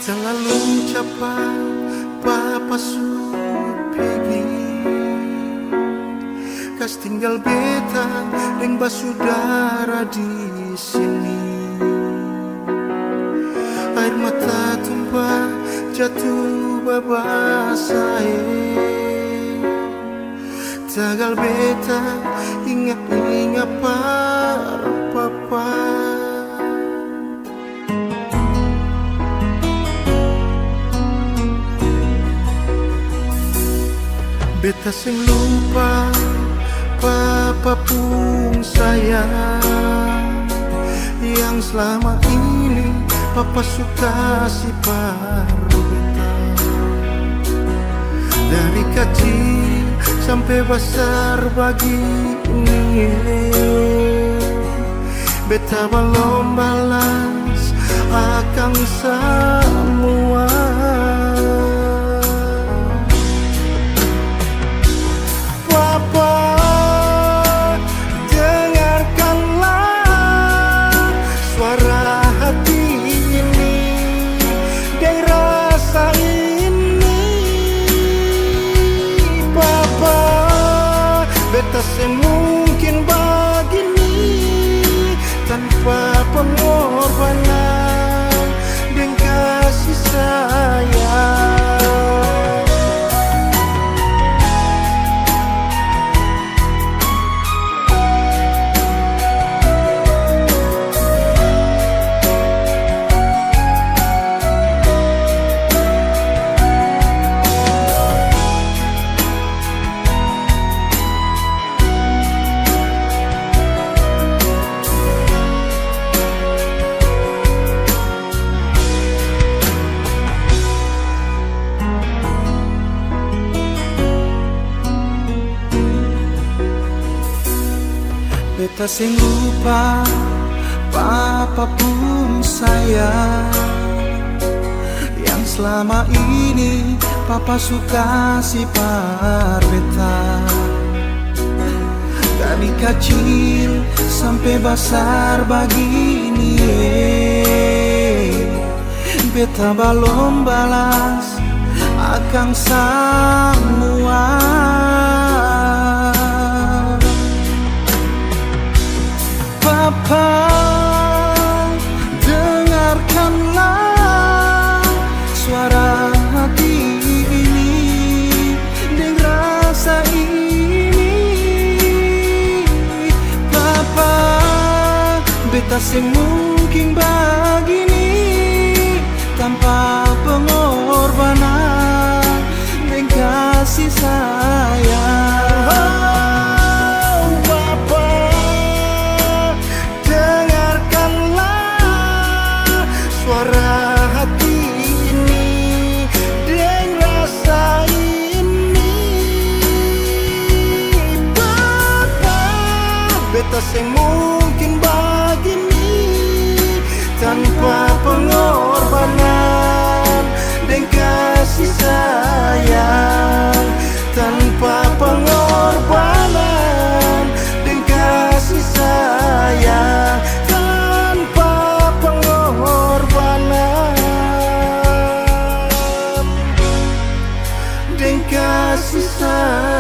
Terlalu cepat Papa su pergi, kas tinggal beta deng basudara di sini. Air mata tumpah jatuh babasai, tagal beta ingat-ingat par papa. Beta sing lupa papa pun sayang, yang selama ini papa suka sipar beta. Dari kecil sampai besar begini, beta belum balas akan semua. Mungkin begini tanpa pengorbanan dan kasih sayang. Beta sing lupa papa pun sayang, yang selama ini papa suka sipar beta. Dari kecil sampai besar begini, beta belum balas akan semua. Papa, dengarkanlah suara hati ini dan rasa ini. Papa, beta sing mungkin begini tanpa pengorbanan dan kasih sayang. Beta sing mungkin begini tanpa pengorbanan dan kasih sayang, tanpa pengorbanan dan kasih sayang, tanpa pengorbanan dan kasih sayang.